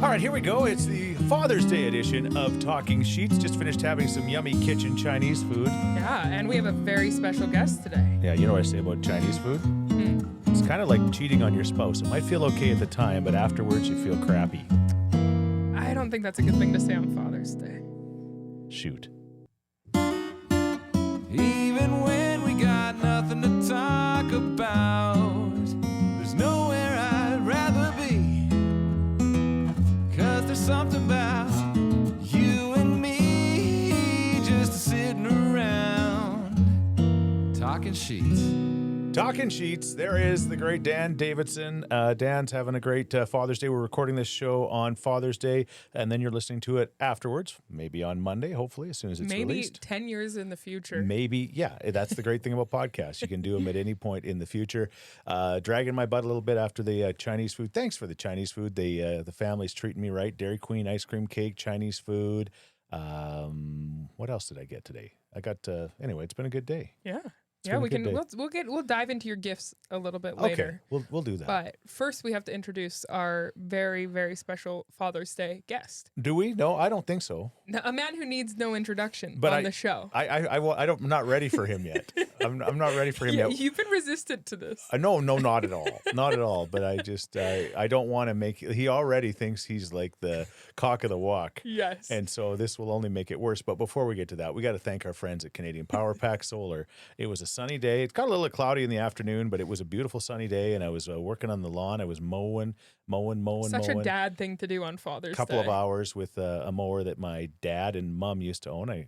All right, here we go. It's the Father's Day edition of Talking Scheetz. Just finished having some yummy kitchen Chinese food. Yeah, and we have a very special guest today. Yeah, you know what I say about Chinese food? It's kind of like cheating on your spouse. It might feel okay at the time, but afterwards you feel crappy. I don't think that's a good thing to say on Father's Day. Shoot. Even when we got nothing to talk about, there's nowhere I'd rather be. 'Cause there's something about you and me just sitting around talking Scheetz. Talking Scheetz, there is the great Dan Davidson. Dan's having a great Father's Day. We're recording this show on Father's Day, and then you're listening to it afterwards, maybe on Monday, hopefully, as soon as it's released. Maybe 10 years in the future. Maybe, yeah. That's the great thing about podcasts. You can do them at any point in the future. Dragging my butt a little bit after the Chinese food. Thanks for the Chinese food. The family's treating me right. Dairy Queen ice cream cake, Chinese food. What else did I get today? I got, anyway, it's been a good day. Yeah. It's Yeah, been a we good can. day. We'll dive into your gifts a little bit later. Okay, we'll do that. But first, we have to introduce our very, very special Father's Day guest. Do we? No, I don't think so. Now, a man who needs no introduction But on the show. I'm not ready for him yet. I'm not ready for him Yeah, yet. you've been resistant to this. No, not at all. Not at all. But I just, I don't want to make, he already thinks he's like the cock of the walk. Yes. And so this will only make it worse. But before we get to that, we got to thank our friends at Canadian Power Pack Solar. It was a sunny day. It got a little cloudy in the afternoon, but it was a beautiful sunny day. And I was working on the lawn. I was mowing. Such a dad thing to do on Father's Day. Couple of hours with a mower that my dad and mom used to own. I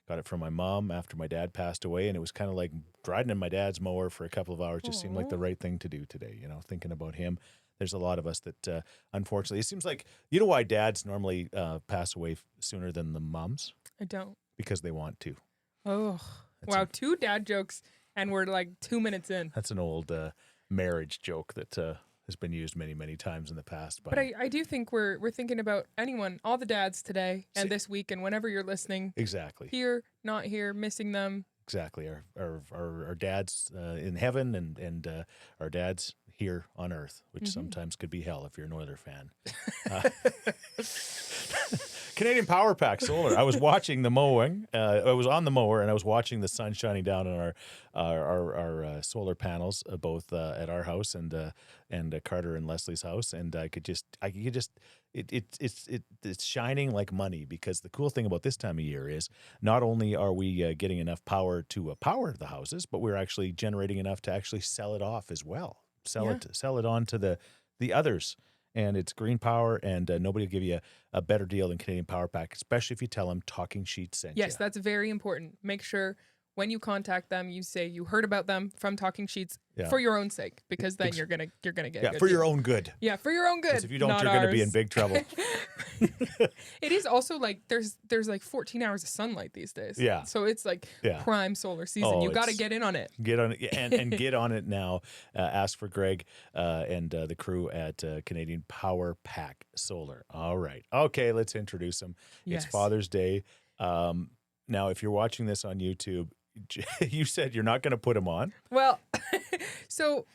got it from my mom after my dad passed away, and it was kind of like riding in my dad's mower for a couple of hours just seemed like the right thing to do today, thinking about him. There's a lot of us that, unfortunately, it seems like, you know why dads normally pass away sooner than the moms? I don't. Because they want to. Oh, wow. 2 dad jokes, and we're like 2 minutes in. That's an old marriage joke that has been used many, many times in the past. But I do think we're thinking about anyone, all the dads today and this week and whenever you're listening. Exactly. Here, not here, missing them. Exactly. Our dads in heaven and our dads here on earth, which sometimes could be hell if you're an Oilers fan. Canadian Power Pack Solar. I was watching the mowing. I was on the mower and I was watching the sun shining down on our solar panels, both at our house and Carter and Leslie's house, and I could just it's shining like money, because the cool thing about this time of year is not only are we getting enough power to power the houses, but we're actually generating enough to actually sell it off as well. Sell it on to the others. And it's green power, and nobody will give you a better deal than Canadian Power Pack, especially if you tell them Talking Scheetz sent you. Yes, that's very important. Make sure when you contact them, you say you heard about them from Talking Scheetz for your own sake, because then you're gonna get a good for your deal. own good. Yeah, for your own good. Because if you don't, you're going to be in big trouble. It is also like there's like 14 hours of sunlight these days. Yeah. So it's like prime solar season. You got to get in on it. Get on it and get on it now. Ask for Greg and the crew at Canadian Power Pack Solar. All right. Okay, let's introduce them. Yes. It's Father's Day. Now, if you're watching this on YouTube, you said you're not going to put them on. Well, so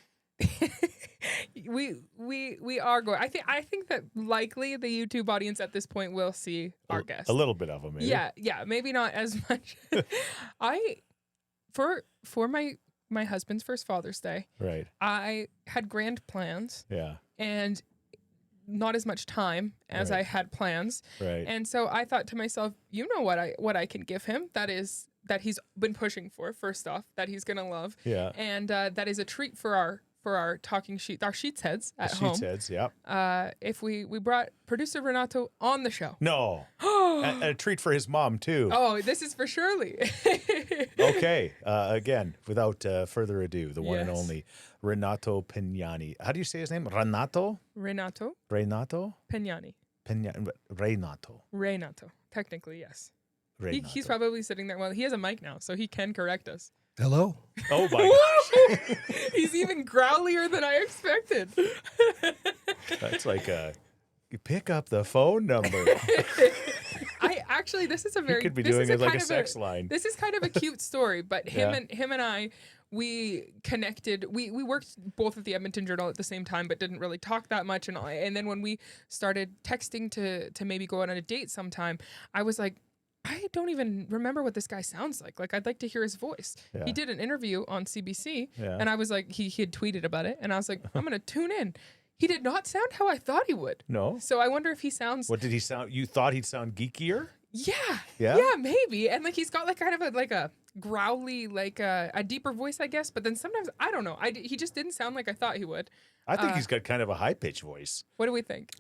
we are going. I think that likely the YouTube audience at this point will see our guest. A little bit of them, maybe. Yeah, maybe not as much. For my husband's first Father's Day, Right. I had grand plans. Yeah. And not as much time as I had plans. Right. And so I thought to myself, you know what I can give him that he's been pushing for, first off, that he's gonna love. Yeah. And that is a treat for our talking sheet, our Scheetz heads at home. Scheetz heads, yeah. If we brought producer Renato on the show. No. a treat for his mom too. Oh, this is for Shirley. Okay. Again, without further ado, the one and Yes. only Renato Pignani. How do you say his name? Renato? Renato Pignani. Pignani. Renato. Technically, yes. Renato. He's probably sitting there. Well, he has a mic now, so he can correct us. Hello. Oh my gosh. He's even growlier than I expected. That's like you pick up the phone number. This is a very. You could be this doing is it like kind a of sex line. This is kind of a cute story, but him and I, we connected. We worked both at the Edmonton Journal at the same time, but didn't really talk that much. And then when we started texting to maybe go out on a date sometime, I was like, I don't even remember what this guy sounds like. Like, I'd like to hear his voice. Yeah. He did an interview on CBC, and I was like, he had tweeted about it, and I was like, I'm going to tune in. He did not sound how I thought he would. No. So I wonder if he sounds... What did he sound? You thought he'd sound geekier? Yeah. Yeah? Yeah, maybe. And like he's got like kind of a growly, like a deeper voice, I guess. But then sometimes, I don't know. He just didn't sound like I thought he would. I think he's got kind of a high-pitched voice. What do we think?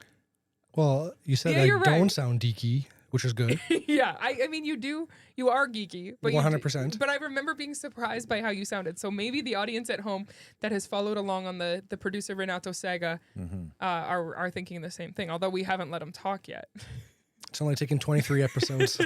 Well, you said I don't sound geeky, which is good. Yeah, I mean, you are geeky. But 100%. But I remember being surprised by how you sounded. So maybe the audience at home that has followed along on the producer Renato saga are thinking the same thing, although we haven't let him talk yet. It's only taken 23 episodes.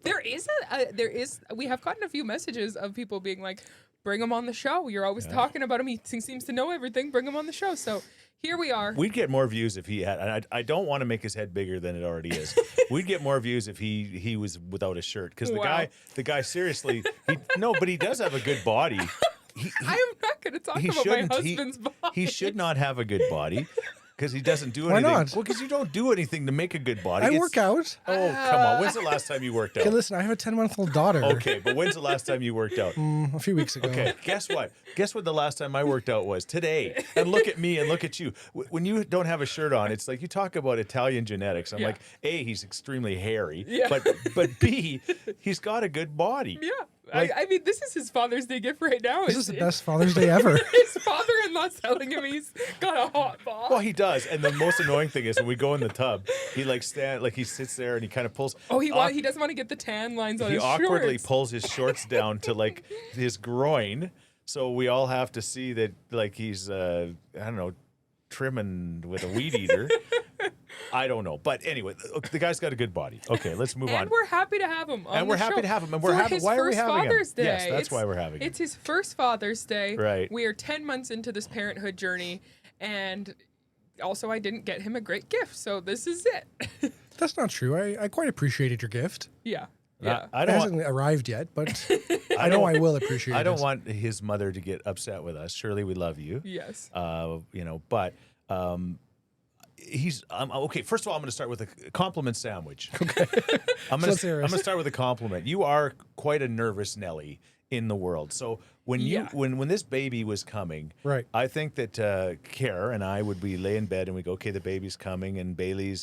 We have gotten a few messages of people being like, bring him on the show. You're always talking about him. He seems to know everything. Bring him on the show. So here we are. We'd get more views if he had, and I don't want to make his head bigger than it already is. We'd get more views if he was without a shirt. Because the guy seriously, but he does have a good body. I am not going to talk about my husband's body. He should not have a good body. Because he doesn't do anything. Why not? Well, because you don't do anything to make a good body. I work out. Oh, come on. When's the last time you worked out? Okay, listen, I have a 10-month-old daughter. Okay, but when's the last time you worked out? A few weeks ago. Okay, guess what? Guess what the last time I worked out was? Today. And look at me and look at you. When you don't have a shirt on, it's like you talk about Italian genetics. I'm like, A, he's extremely hairy. Yeah. But B, he's got a good body. Yeah. Like, I mean, this is his Father's Day gift right now. This is the best Father's Day ever. His father-in-law's telling him he's got a hot bod. Well, he does. And the most annoying thing is when we go in the tub, he he sits there and he kind of pulls. Oh, he doesn't want to get the tan lines on his shorts. He awkwardly pulls his shorts down to like his groin. So we all have to see that like he's, I don't know, trimming with a weed eater. I don't know. But anyway, the guy's got a good body. Okay, let's move on. And we're happy to have him on And we're the happy show. to have him. And For we're happy. his Why are we first having Father's him? Day. Yes, that's why we're having him. It's his first Father's Day. Right. We are 10 months into this parenthood journey. And also, I didn't get him a great gift. So this is it. That's not true. I quite appreciated your gift. Yeah. Yeah. It hasn't arrived yet, but I know I will appreciate it. I don't want his mother to get upset with us. Surely we love you. Yes. But he's okay. First of all, I'm going to start with a compliment sandwich. Okay. I'm going to start with a compliment. You are quite a nervous Nelly in the world. So when when this baby was coming, right, I think that Kara and I would be lay in bed and we go, okay, the baby's coming, and Bailey,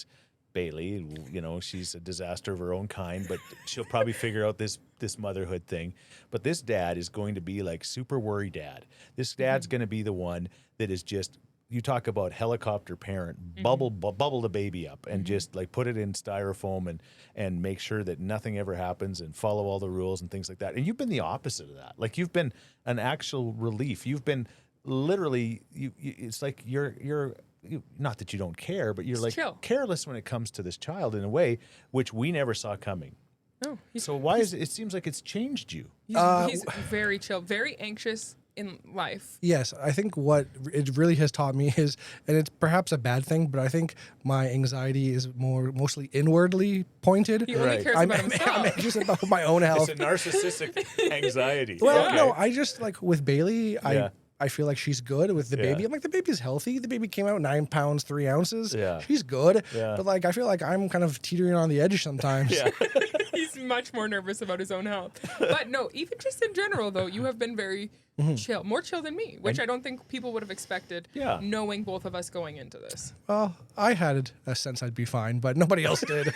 she's a disaster of her own kind, but she'll probably figure out this motherhood thing. But this dad is going to be like super worry dad. This dad's going to be the one that is just, you talk about helicopter parent, bubble the baby up and just like put it in styrofoam and make sure that nothing ever happens and follow all the rules and things like that. And you've been the opposite of that. Like, you've been an actual relief. You've been literally, it's like you're not that you don't care, but you're like careless when it comes to this child in a way which we never saw coming. No. So why is it seems like it's changed you? He's very chill, very anxious in life. Yes, I think what it really has taught me is, and it's perhaps a bad thing, but I think my anxiety is mostly inwardly pointed. He only cares about himself. I'm anxious about my own health. It's a narcissistic anxiety. Well, no, I just like with Bailey, I feel like she's good with the baby. I'm like, the baby's healthy. The baby came out 9 pounds, 3 ounces. Yeah. She's good. Yeah. But like, I feel like I'm kind of teetering on the edge sometimes. Yeah. He's much more nervous about his own health. But no, even just in general, though, you have been very chill, more chill than me, which I don't think people would have expected, knowing both of us going into this. Well, I had a sense I'd be fine, but nobody else did.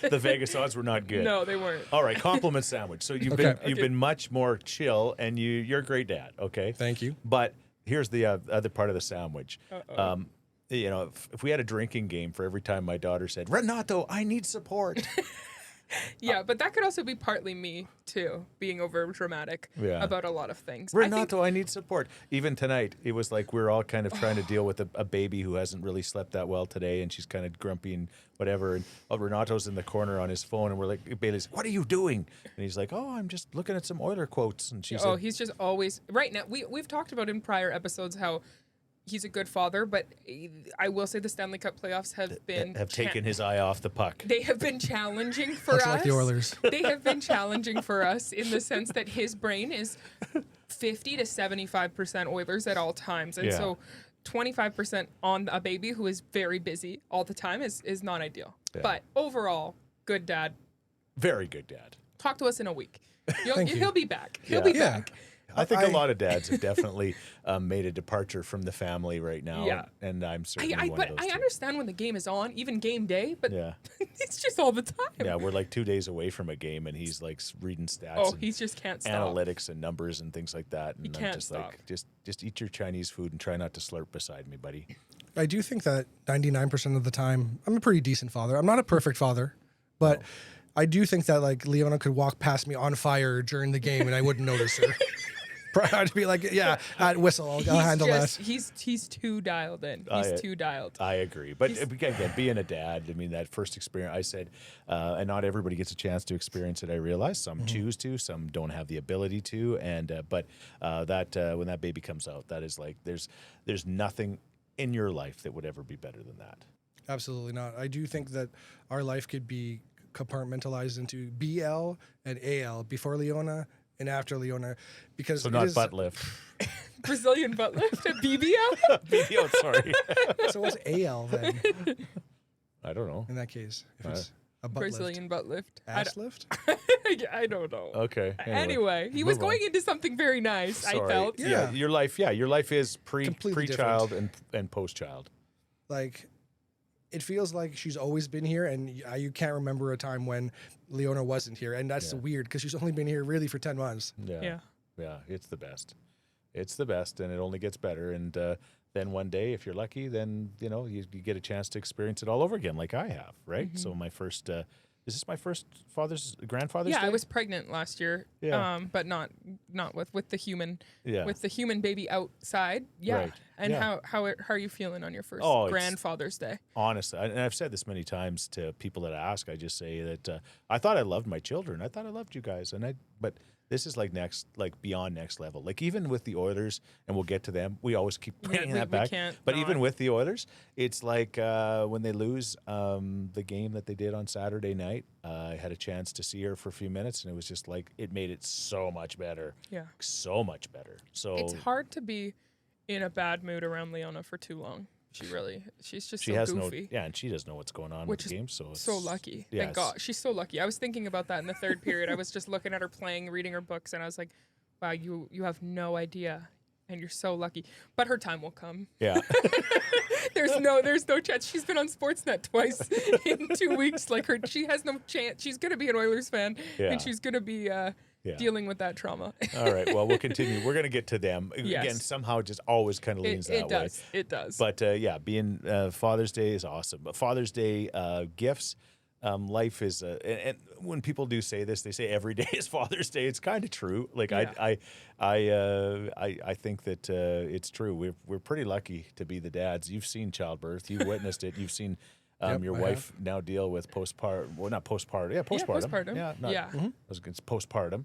The Vegas odds were not good. No, they weren't. All right, compliment sandwich. So you've been much more chill, and you're a great dad. Okay, thank you. But here's the other part of the sandwich. If we had a drinking game for every time my daughter said, "Renato, I need support." Yeah, but that could also be partly me, too, being over dramatic about a lot of things. Renato, I need support. Even tonight, it was like we're all kind of trying to deal with a baby who hasn't really slept that well today, and she's kind of grumpy and whatever. And Renato's in the corner on his phone, and we're like, Bailey's, what are you doing? And he's like, oh, I'm just looking at some Oiler quotes. And she's like, he's just always, right now, we've talked about in prior episodes how he's a good father, but I will say the Stanley Cup playoffs have taken his eye off the puck. They have been challenging for us. Like the Oilers. They have been challenging for us in the sense that his brain is 50 to 75% Oilers at all times. And Yeah. so 25% on a baby who is very busy all the time is not ideal. Yeah. But overall, good dad. Very good dad. Talk to us in a week. Thank you. He'll be back. He'll Yeah. be Yeah. back. I think a lot of dads have definitely made a departure from the family right now. Yeah. And I'm certainly one But of those I too. understand when the game is on, even game day, but Yeah. it's just all the time. Yeah, we're like 2 days away from a game, and he's like reading stats Oh, and he just can't stop. analytics and numbers and things like that. And I'm can't just stop. like, just eat your Chinese food and try not to slurp beside me, buddy. I do think that 99% of the time, I'm a pretty decent father. I'm not a perfect father, but I do think that like Leona could walk past me on fire during the game and I wouldn't notice her. I'd be like, yeah, I'd whistle. I'll handle that. He's too dialed in. I- He's too dialed. I agree. But again, being a dad, I mean, that first experience, I said, and not everybody gets a chance to experience it, I realize. Some choose to, some don't have the ability to. And, but when that baby comes out, that is like, there's nothing in your life that would ever be better than that. Absolutely not. I do think that our life could be compartmentalized into BL and AL before Leona and after Leona, because So it not is- butt lift. Brazilian butt lift at BBL? Oh, sorry. So what's AL then I don't know. in that case? If it's a butt Brazilian butt lift. lift, ass lift. I don't know. Okay. Anyway, he was move on. going into something very nice, Sorry. I felt. Yeah. Your life is Completely pre-child and post-child. Like, it feels like she's always been here, and you can't remember a time when Leona wasn't here, and that's Yeah. weird because she's only been here really for 10 months. Yeah. Yeah, it's the best. It's the best, and it only gets better. And then one day, if you're lucky, then you get a chance to experience it all over again, like I have, right? Mm-hmm. So my first, is this my first grandfather's Yeah, day? I was pregnant last year. Yeah. But not with the human Yeah. with the human baby outside. Yeah. Right. And Yeah. how are you feeling on your first Oh, it's- grandfather's day? Honestly, and I've said this many times to people that ask. I just say that I thought I loved my children. I thought I loved you guys, but this is like beyond next level. Like even with the Oilers, and we'll get to them. We always keep bringing that we back. can't But not. even with the Oilers, it's like when they lose the game that they did on Saturday night. I had a chance to see her for a few minutes, and it was just like it made it so much better. Yeah. So much better. So It's hard to be in a bad mood around Leona for too long. She's just she so has goofy. and she doesn't know what's going on Which with the is game. So it's So lucky. Yes. Thank God. She's so lucky. I was thinking about that in the third period. I was just looking at her playing, reading her books, and I was like, wow, you have no idea. And you're so lucky. But her time will come. Yeah. There's no chance. She's been on Sportsnet twice in 2 weeks. She has no chance. She's gonna be an Oilers fan, Yeah. and she's gonna be dealing with that trauma. All right. Well, we'll continue. We're going to get to them. Yes. Again, somehow it just always kind of leans that way. It does. But yeah, being Father's Day is awesome. But Father's Day gifts, life is, and when people do say this, they say every day is Father's Day. It's kind of true. Like Yeah. I think that it's true. We're pretty lucky to be the dads. You've seen childbirth. You've witnessed it. You've seen. Yep, Your I wife now deal with postpartum. Well, not postpartum. Yeah, postpartum. postpartum. Yeah, not, Yeah. I was against postpartum.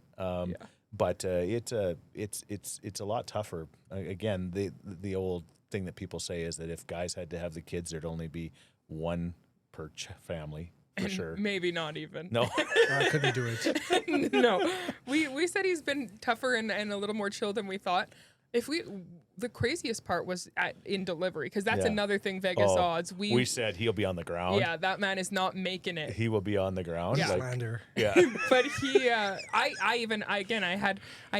But it's a lot tougher. Again, the old thing that people say is that if guys had to have the kids, there'd only be one per family for sure. Maybe not even. No, I couldn't do it. No. We said he's been tougher and a little more chill than we thought. The craziest part was in delivery, because that's Yeah. another thing Vegas Oh, odds. we said he'll be on the ground. Yeah, that man is not making it. He will be on the ground. Yeah. Like, Slander. yeah. But he, I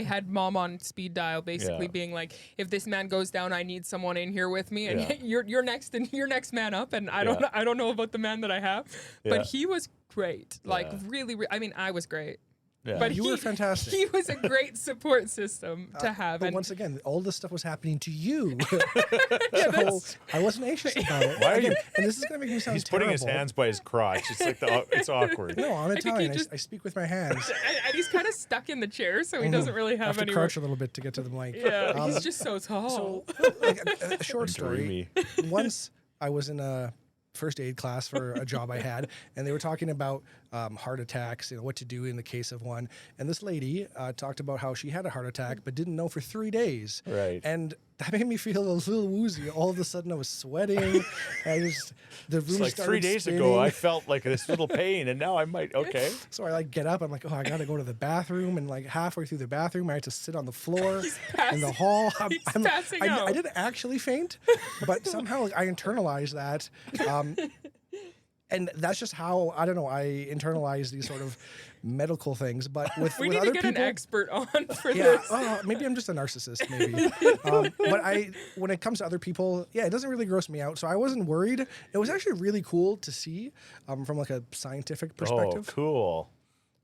had mom on speed dial, basically Yeah. being like, if this man goes down, I need someone in here with me, and Yeah. you're next man up, and I Yeah. don't know about the man that I have, Yeah. but he was great, like Yeah. really, I mean, I was great. Yeah. But You were fantastic. He was a great support system to have. But And once again, all this stuff was happening to you. So I wasn't anxious about it. Why are you- And this is going to make me sound He's terrible. putting his hands by his crotch. It's like it's awkward. No, I'm think he Italian. just- I speak with my hands. and he's kind of stuck in the chair, so he doesn't really I have have to any. crouch a little bit to get to the mic. Yeah, he's just so tall. So, like, a short story. Dreamy. Once I was in a first aid class for a job I had, and they were talking about heart attacks, what to do in the case of one. And this lady talked about how she had a heart attack but didn't know for 3 days. Right. And that made me feel a little woozy. All of a sudden, I was sweating. The room It's like started 3 days spinning. ago, I felt like this little pain, and now I might. Okay. So I like get up. I'm like, oh, I gotta go to the bathroom, and like halfway through the bathroom, I had to sit on the floor in the hall. He's passing out. I didn't actually faint, but somehow like, I internalized that, and that's just how I don't know. I internalize these sort of medical things. But with We with need other to get people, an expert on for yeah, this. maybe I'm just a narcissist, maybe. But when it comes to other people, yeah, it doesn't really gross me out. So I wasn't worried. It was actually really cool to see from like a scientific perspective. Oh, cool.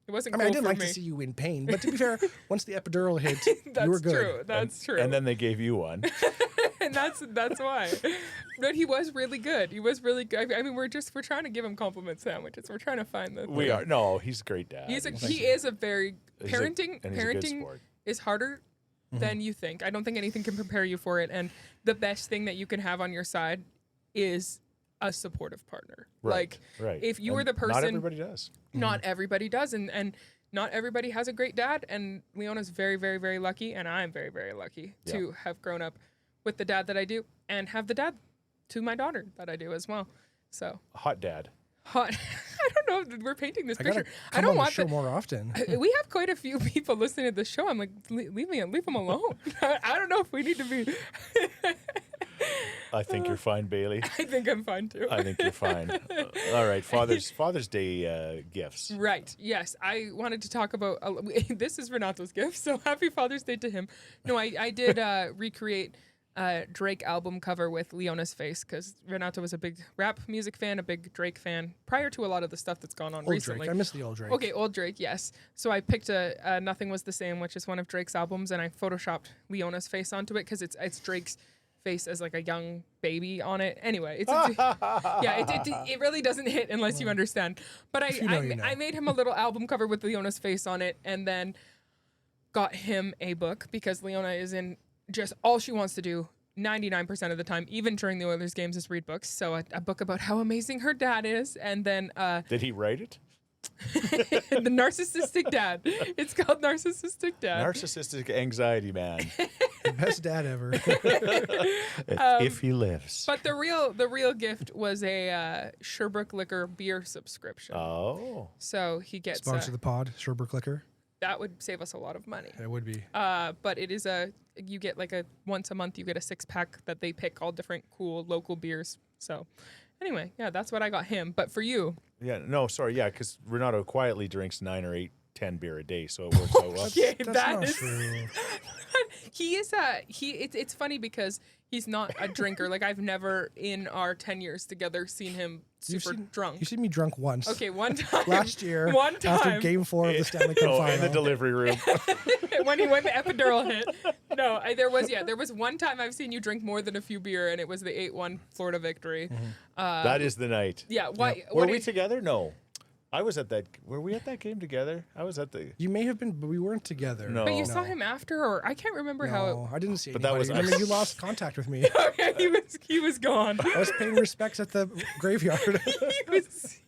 It wasn't I mean, cool I didn't for like me. to see you in pain, but to be fair, once the epidural hit, That's you were good. true. That's true. And then they gave you one. and that's why. But he was really good. He was really good. I mean, we're trying to give him compliment sandwiches. We're trying to find the. We are. No, he's a great dad. He is a very and parenting. he's a good Parenting sport. is harder than you think. I don't think anything can prepare you for it. And the best thing that you can have on your side is a supportive partner. Right, Like right. if you And were the person, Not everybody does. not everybody does, and not everybody has a great dad. And Leona's very, very, very lucky, and I'm very, very lucky to have grown up with the dad that I do, and have the dad to my daughter that I do as well. So Hot dad. hot. I don't know. We're painting this I gotta picture. I come don't on the want show the, more often. we have quite a few people listening to the show. I'm like, leave him alone. I don't know if we need to be. I think you're fine, Bailey. I think I'm fine too. I think you're fine. All right, Father's Day gifts. Right. Yes. I wanted to talk about. This is Renato's gift, so happy Father's Day to him. No, I did recreate Drake album cover with Leona's face because Renato was a big rap music fan, a big Drake fan prior to a lot of the stuff that's gone on Old recently. Drake. I miss the old Drake. Okay, old Drake, yes. So I picked a Nothing Was the Same, which is one of Drake's albums, and I photoshopped Leona's face onto it because it's Drake's face as like a young baby on it. Anyway, it really doesn't hit unless you understand. But I made him a little album cover with Leona's face on it, and then got him a book because Leona is in just all she wants to do 99% of the time, even during the Oilers games, is read books. So a book about how amazing her dad is, and then Did he write it? the narcissistic dad. It's called Narcissistic Dad. Narcissistic anxiety man. Best dad ever. If he lives. But the real gift was a Sherbrooke Liquor beer subscription. Oh. So he gets Sponsor the pod, Sherbrooke Liquor. that would save us a lot of money. It would be. But it is you get like once a month you get a 6-pack that they pick all different cool local beers. So anyway, yeah, that's what I got him. But for you, Yeah, no, sorry, yeah, because Renato quietly drinks 9 or 8, 10 beer a day, so it works out well. yeah, That's that not is. true. He is it's funny because he's not a drinker. Like I've never in our 10 years together seen him super drunk. You've seen me drunk once. Okay, one time. Last year, One after time. Game 4 of the Stanley Cup Oh, Final. in the delivery room. when the epidural hit. No, there was one time I've seen you drink more than a few beer, and it was the 8-1 Florida victory. That is the night. Yeah, why? Were what we is- together? No. I was at that. Were we at that game together? I was at the. You may have been, but we weren't together. No. But you saw him after, or I can't remember how. No, I didn't see But that anybody. was I mean, us. you lost contact with me. Okay, he was gone. I was paying respects at the graveyard.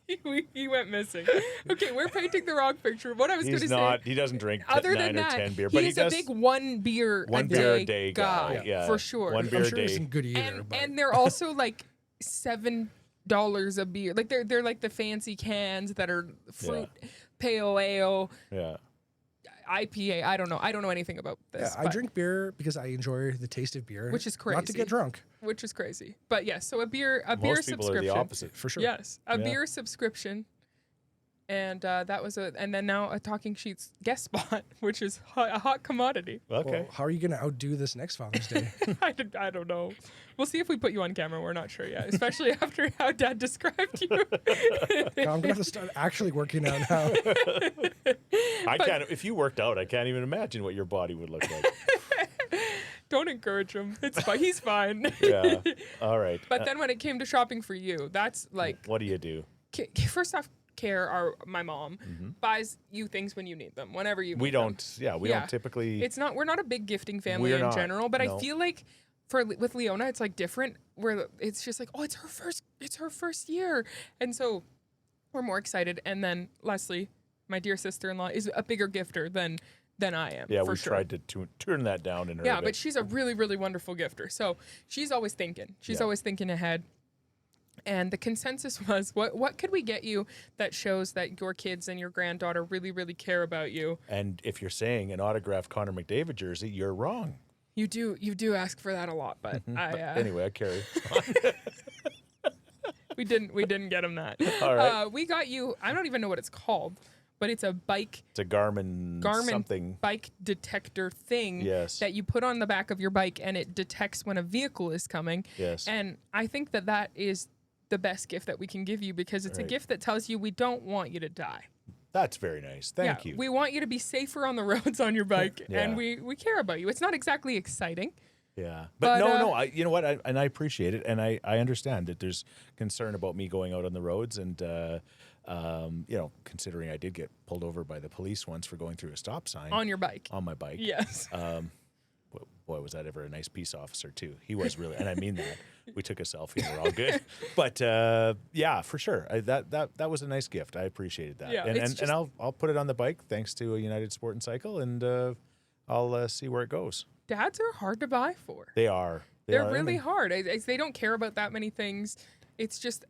he went missing. Okay, we're painting the wrong picture. What I was going He's to not. say. He doesn't drink Other 9 than or that, 10 beer, but he he's does. a big one beer One beer a day guy, yeah. for sure. One beer I'm a sure day. it isn't good either. but And they're also like $7 a beer. Like they're like the fancy cans that are fruit, pale ale, Yeah. IPA. I don't know anything about this. yeah, I but- drink beer because I enjoy the taste of beer, Which is Not to crazy. get drunk, which is crazy. But yes, so a beer Most people are subscription. the opposite. for sure. Yes, a Yeah. beer subscription. And that was and then now a Talking Scheetz guest spot, which is a hot commodity. Okay. Well, how are you going to outdo this next Father's Day? I don't know. We'll see if we put you on camera. We're not sure yet, especially after how Dad described you. I'm going to have to start actually working out now. I can't. If you worked out, I can't even imagine what your body would look like. Don't encourage him. It's fine. He's fine. Yeah. All right. But then when it came to shopping for you, that's like What do you do? first off, my mom buys you things when you need them, whenever you. We need them. don't. Yeah, we Yeah. don't typically. We're not a big gifting family We're in not, general, but no. I feel like with Leona it's like different where it's just like, oh, it's her first year, and so we're more excited. And then Leslie, my dear sister-in-law, is a bigger gifter than than I am. Yeah, for we sure. tried to turn that down in her. Yeah, but she's a really, really wonderful gifter. So she's always thinking. She's always thinking ahead. And the consensus was, what could we get you that shows that your kids and your granddaughter really, really care about you? And if you're saying an autographed Connor McDavid jersey, you're wrong. You do ask for that a lot, but Anyway, I carry. we didn't get him that. All right. We got you. I don't even know what it's called, but it's a bike. It's a Garmin something. Bike detector thing Yes. that you put on the back of your bike, and it detects when a vehicle is coming. Yes. And I think that is the best gift that we can give you, because it's a Right. gift that tells you we don't want you to die. That's very nice. Thank you. We want you to be safer on the roads on your bike, Yeah. and we care about you. It's not exactly exciting. Yeah, But, but no. You know what? I appreciate it, and I understand that there's concern about me going out on the roads, and considering I did get pulled over by the police once for going through a stop sign On your bike. on my bike. Yes. Boy, was that ever a nice peace officer too. He was really, and I mean that. We took a selfie and we're all good. But yeah, for sure. That was a nice gift. I appreciated that. Yeah, and I'll put it on the bike thanks to a United Sport and Cycle, and I'll see where it goes. Dads are hard to buy for. They are. They're really hard. They don't care about that many things. It's just,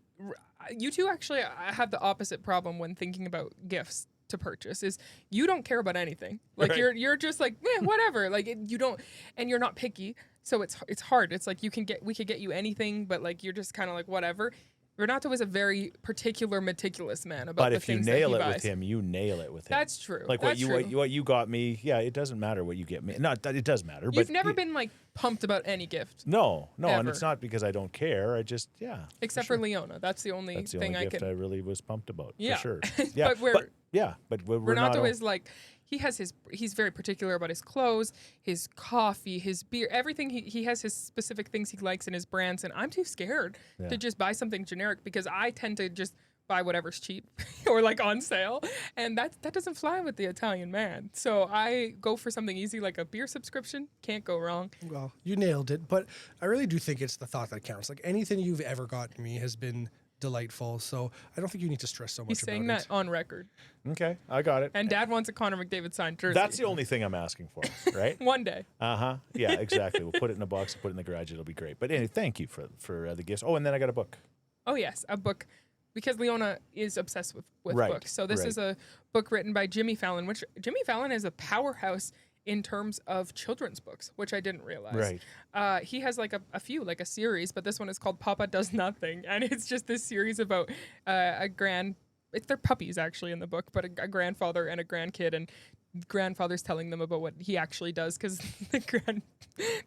you two actually have the opposite problem when thinking about gifts to purchase. Is you don't care about anything. Like Right. you're just like, whatever. Like you don't, and you're not picky. So it's hard. It's like we could get you anything, but like you're just kind of like whatever. Renato is a very particular, meticulous man about But the if you things nail that he it buys. with him, you nail it with him. That's true. Like That's true. what you got me. Yeah, it doesn't matter what you get me. Not that it does matter. You've but never been like pumped about any gift. No, and Ever. it's not because I don't care. I just Except for Leona. That's the only That's the thing only I gift can. I really was pumped about. Yeah. For sure. But but Renato is like, he's very particular about his clothes, his coffee, his beer, everything. He has his specific things he likes in his brands, and I'm too scared to just buy something generic, because I tend to just buy whatever's cheap or like on sale, and that doesn't fly with the Italian man. So I go for something easy like a beer subscription. Can't go wrong. Well, you nailed it, but I really do think it's the thought that counts. Like anything you've ever gotten me has been delightful, so I don't think you need to stress so much He's saying about that on record. okay. I got it. And Dad wants a Connor McDavid signed jersey. That's the only thing I'm asking for, right? One day. Yeah, exactly. We'll put it in a box and put it in the garage. It'll be great. But anyway, thank you for the gifts. Oh, and then I got a book. Oh, yes, a book, because Leona is obsessed with Right, books. So this right. is a book written by Jimmy Fallon, which Jimmy Fallon is a powerhouse in terms of children's books, which I didn't realize. Right. He has like a few, like a series, but this one is called Papa Does Nothing. And it's just this series about they're puppies actually in the book, but a grandfather and a grandkid, and grandfather's telling them about what he actually does, because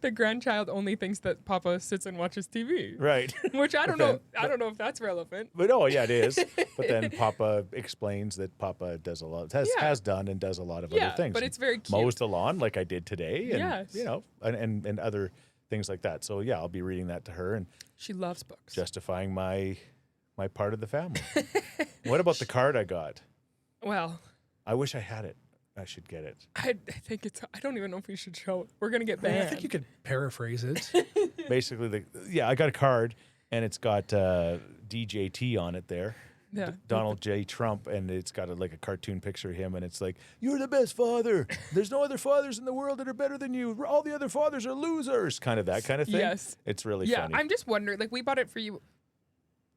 the grandchild only thinks that Papa sits and watches TV. Right. Which I don't know. I don't know if that's relevant. But oh yeah, it is. But then Papa explains that Papa does a lot, has done and does a lot of other things. But it's very cute. Mows the lawn like I did today, and Yes. and other things like that. So yeah, I'll be reading that to her and She loves books. justifying my part of the family. What about the card I got? Well, I wish I had it. I should get it. I think I don't even know if we should show it. We're gonna get I banned. think you could paraphrase it. Basically, I got a card, and it's got DJT on it there. Yeah. Donald J. Trump, and it's got like a cartoon picture of him, and it's like, "You're the best father. There's no other fathers in the world that are better than you. All the other fathers are losers." Kind of that kind of thing. Yes. It's really Yeah, funny. I'm just wondering. Like, we bought it for you.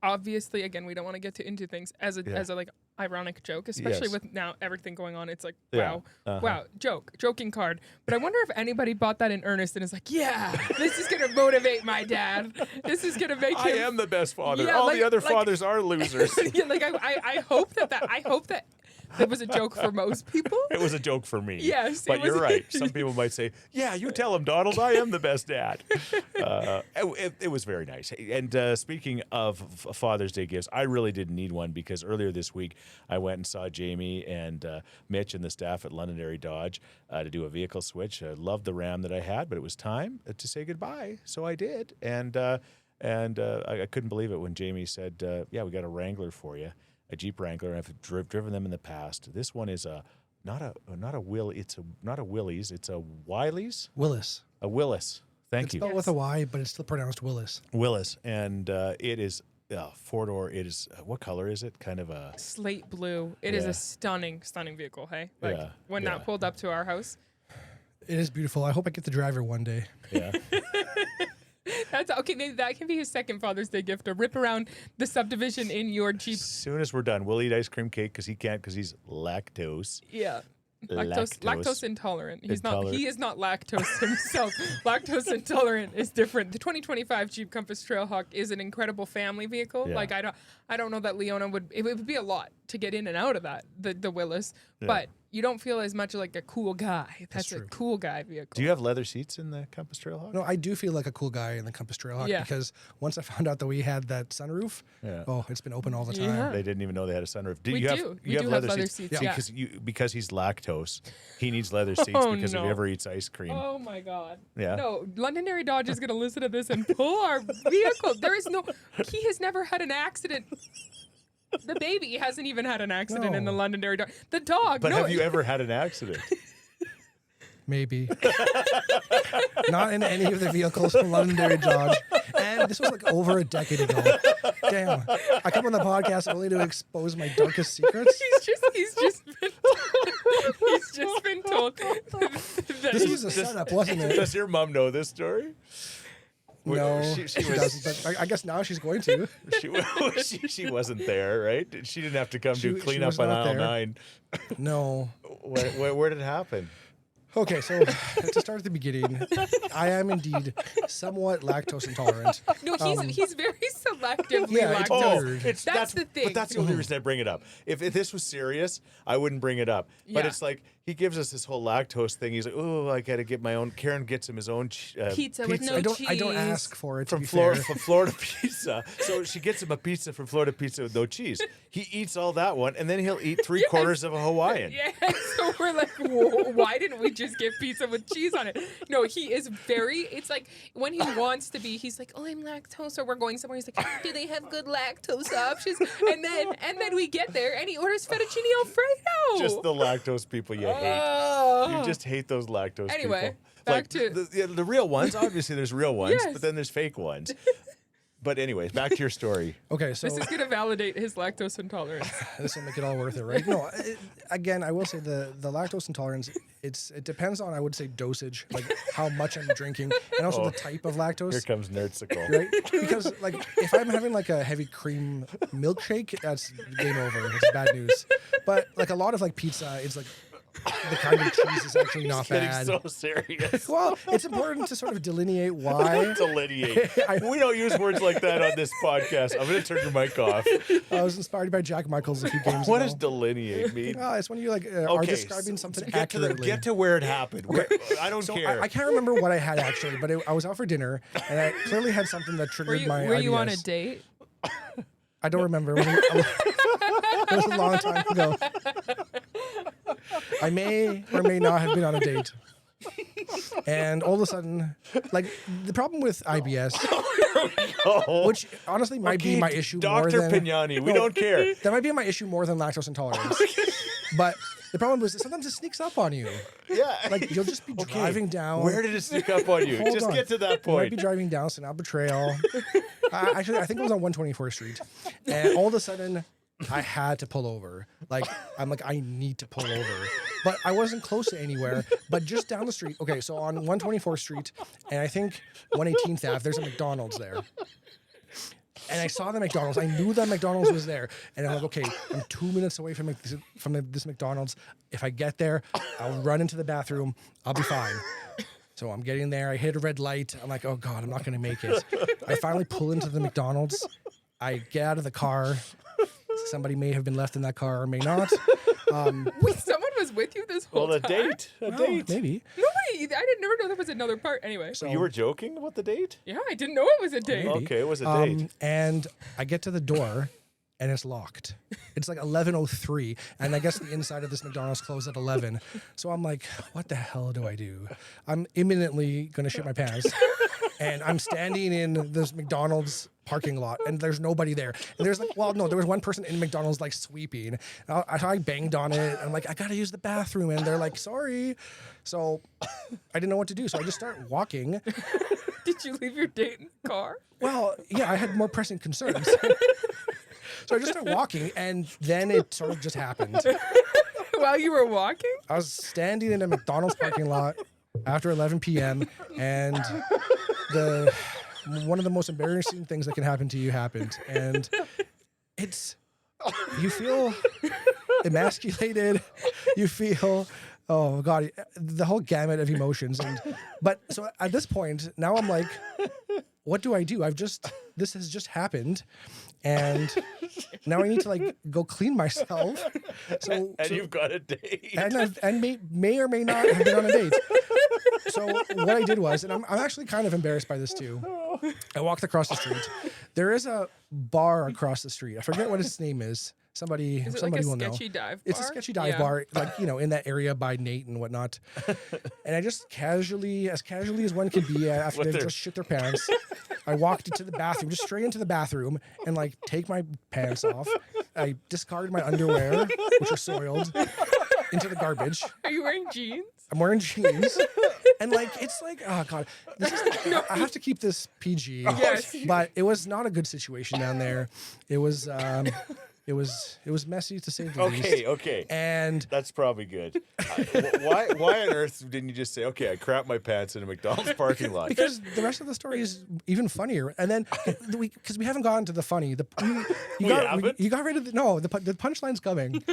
Obviously, again, we don't want to get into things as a like ironic joke, especially Yes. with now everything going on. It's like, Yeah. wow, joking card. But I wonder if anybody bought that in earnest and is like, yeah, this is gonna motivate my dad. This is gonna make him. I am the best father. Yeah, All like- the other like- fathers are losers. Yeah, like I hope that was a joke for most people. It was a joke for me. Yes, but it you're was- right. Some people might say, "Yeah, you tell him, Donald. I am the best dad." It was very nice. And speaking of Father's Day gifts, I really didn't need one, because earlier this week I went and saw Jamie and Mitch and the staff at Londonderry Dodge to do a vehicle switch. I loved the Ram that I had, but it was time to say goodbye, so I did. And I couldn't believe it when Jamie said, "Yeah, we got a Wrangler for you." A Jeep Wrangler. I've driven them in the past. This one is not a Willys. It's a Wiley's. Willis. A Willis. Thank It's you. spelled with a Y, but it's still pronounced Willis. Willis, and it is 4-door. It is, what color is it? Kind of a Slate blue. It is Yeah. a stunning vehicle. Hey, like Yeah, when yeah. that pulled up to our house. It is beautiful. I hope I get the driver one day. yeah. That's okay. Maybe that can be his second Father's Day gift: to rip around the subdivision in your Jeep. As soon as we're done, we'll eat ice cream cake because he can't because he's lactose. Yeah. Lactose intolerant. He is not lactose himself. Lactose intolerant is different. The 2025 Jeep Compass Trailhawk is an incredible family vehicle. Yeah. Like I don't know that Leona would. It would be a lot to get in and out of that. The Willis, but you don't feel as much like a cool guy. That's a true. cool guy vehicle. Do you have leather seats in the Compass Trailhawk? No, I do feel like a cool guy in the Compass Trailhawk Yeah. because once I found out that we had that sunroof, Yeah. it's been open all the time. Yeah. They didn't even know they had a sunroof. We you have, do. You We have do leather have leather seats. seats, See, yeah. because he's lactose, he needs leather seats Oh, because if no. he ever eats ice cream. Oh my God. Yeah. No, Londonderry Dodge is going to listen to this and pull our vehicle. He has never had an accident. The baby hasn't even had an accident in the No. Londonderry Dodge. The dog. But no, have you ever had an accident? Maybe. Not in any of the vehicles from Londonderry Dodge. And this was like over a decade ago. Damn. I come on the podcast only to expose my darkest secrets. He's just been told that This was a setup, wasn't it? Does your mom know this story? No, she she was- doesn't. But I guess now she's going to. She wasn't there, right? She didn't have to come do She cleanup was on not aisle there. 9. No. Where did it happen? Okay, so to start at the beginning, I am indeed somewhat lactose intolerant. no, he's very selectively Yeah, it's lactose. weird. That's the thing. But that's the only reason I bring it up. If this was serious, I wouldn't bring it up. But Yeah. it's like he gives us this whole lactose thing. He's like, "Oh, I got to get my own." Karen gets him his own Pizza with no I don't cheese. ask for it to from be Florida, fair. from Florida Pizza. So she gets him a pizza from Florida Pizza with no cheese. He eats all that one, and then he'll eat 3/4 of a Hawaiian. Yeah, so we're like, why didn't we just get pizza with cheese on it? No, he is it's like when he wants to be, he's like, oh, I'm lactose, or we're going somewhere. He's like, do they have good lactose options? And then we get there, and he orders fettuccine Alfredo. Just the lactose people you hate. Oh. You just hate those lactose Anyway, people. back Like, to- the real ones. Obviously, there's real ones, Yes. but then there's fake ones. But anyways, back to your story. Okay, so This is gonna validate his lactose intolerance. this will make it all worth it, right? No, again, I will say the lactose intolerance. It depends on, I would say, dosage, like how much I'm drinking, and also the type of lactose. Here comes Nerdsicle. Right? Because like if I'm having like a heavy cream milkshake, that's game over. It's bad news. But like a lot of like pizza, it's like the kind of cheese is actually not Getting bad. so serious. Well, it's important to sort of delineate why. Delineate. We don't use words like that on this podcast. I'm going to turn your mic off. I was inspired by Jack Michaels a few games What ago. does delineate mean? It's when you like are describing something accurately. Get to where it happened. I don't So care. I can't remember what I had actually, but I was out for dinner and I clearly had something that triggered my Were you on a IBS. date? I don't remember. It was a long time ago. I may or may not have been on a date. And all of a sudden, like the problem with IBS, which honestly might be my issue more Dr. than Pignani, we don't care. that might be my issue more than lactose intolerance. But the problem is that sometimes it sneaks up on you. Yeah. Like you'll just be driving down. Where did it sneak up on you? Hold Just on. get to that You might point. be driving down Sonaba Trail. Actually, I think it was on 124th Street. And all of a sudden, I had to pull over. Like, I'm like, I need to pull over. But I wasn't close to anywhere. But just down the street. Okay, so on 124th Street, and I think 118th Ave, there's a McDonald's there. And I saw the McDonald's. I knew that McDonald's was there. And I'm like, okay, I'm 2 minutes away from this McDonald's. If I get there, I'll run into the bathroom. I'll be fine. So I'm getting there. I hit a red light. I'm like, oh God, I'm not going to make it. I finally pull into the McDonald's. I get out of the car. Somebody may have been left in that car or may not. Wait, someone was with you this whole Well, a time? date. A Oh, date. maybe. Nobody. I didn't never know there was another part. Anyway. So, You were joking about the date? Yeah, I didn't know it was a date. Okay, it was a date. And I get to the door and it's locked. It's like 11:03, and I guess the inside of this McDonald's closed at 11. So I'm like, what the hell do I do? I'm imminently gonna shit my pants, and I'm standing in this McDonald's parking lot, and there's nobody there. And there's like, well, no, there was one person in McDonald's like sweeping. And I banged on it. And I'm like, I gotta use the bathroom, and they're like, sorry. So I didn't know what to do. So I just start walking. Did you leave your date in the car? Well, yeah, I had more pressing concerns. So I just started walking, and then it sort of just happened. While you were walking? I was standing in a McDonald's parking lot after 11 p.m. and one of the most embarrassing things that can happen to you happened, and you feel emasculated, you feel, oh God, the whole gamut of emotions, but so at this point now I'm like, what do I do? This has just happened, and now I need to like go clean myself. So you've got a date, and may or may not have been on a date. So what I did was, and I'm actually kind of embarrassed by this too. I walked across the street. There is a bar across the street. I forget what its name is. Somebody Is it will like a know. sketchy dive bar? It's a sketchy dive bar, like, in that area by Nate and whatnot. And I just casually as one could be after they've just shit their pants, I walked into the bathroom, just straight into the bathroom, and like take my pants off. I discarded my underwear, which are soiled, into the garbage. Are you wearing jeans? I'm wearing jeans. And like, it's like, oh God, this is like, I have to keep this PG. Yes. But it was not a good situation down there. It was messy to say the least. Okay. And That's probably good. Why on earth didn't you just say, okay, I crap my pants in a McDonald's parking lot? because the rest of the story is even funnier. And then because we haven't gotten to the funny. You got rid of the punchline's coming.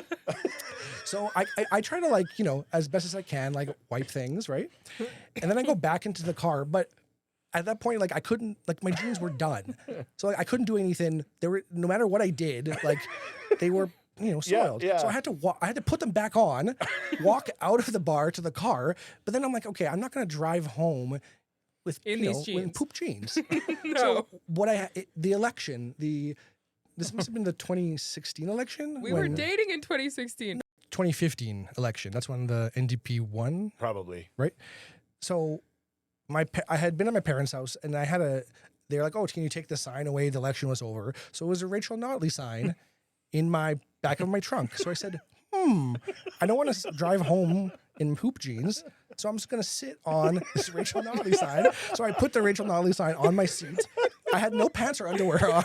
So I try to, like, as best as I can, like, wipe things, right? And then I go back into the car, but at that point, like, I couldn't, like, my jeans were done. So like I couldn't do anything. No matter what I did, like, they were, soiled. Yeah. So I had to put them back on, walk out of the bar to the car. But then I'm like, okay, I'm not going to drive home with with poop jeans. No. So the election, this must have been the 2016 election. We were dating in 2016. 2015 election. That's when the NDP won, Probably. right? So I had been at my parents' house, and they're like, oh, can you take the sign away? The election was over. So it was a Rachel Notley sign in my back of my trunk. So I said, I don't want to drive home in poop jeans, so I'm just going to sit on this Rachel Notley sign. So I put the Rachel Notley sign on my seat. I had no pants or underwear on.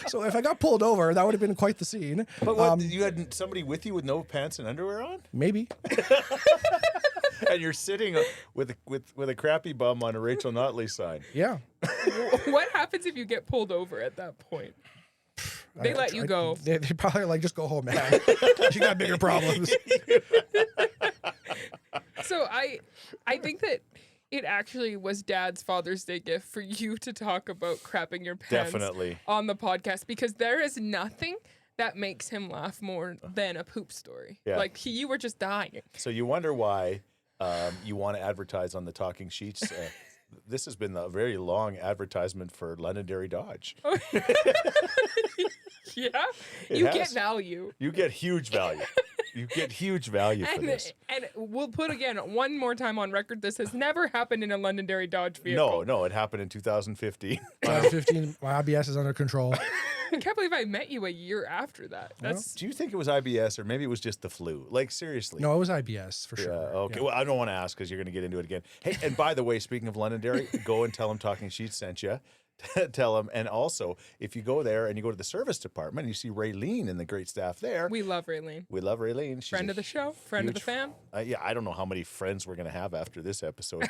So if I got pulled over, that would have been quite the scene. But what, you had somebody with you with no pants and underwear on? Maybe. And you're sitting with a crappy bum on a Rachel Notley sign. Yeah. What happens if you get pulled over at that point? They let you go. They probably like, just go home, man. You got bigger problems. So I think that it actually was Dad's Father's Day gift for you to talk about crapping your pants Definitely. on the podcast, because there is nothing that makes him laugh more than a poop story. Yeah. Like, you were just dying. So you wonder why you want to advertise on the Talking Scheetz. This has been a very long advertisement for Londonderry Dodge. Yeah, It you has. get value. You get huge value. You get huge value for this. And we'll put again one more time on record, this has never happened in a Londonderry Dodge vehicle. No, it happened in 2015. 2015, my IBS is under control. I can't believe I met you a year after that. That's Do you think it was IBS or maybe it was just the flu? Like, seriously. No, it was IBS for sure. Okay. Yeah. Well, I don't want to ask because you're going to get into it again. Hey, and by the way, speaking of Londonderry, go and tell them Talking Scheetz sent you. Tell them. And also, if you go there and you go to the service department and you see Raylene and the great staff there. we love Raylene. We love Raylene. She's Friend a of the show, friend of the huge- fam. Yeah, I don't know how many friends we're going to have after this episode.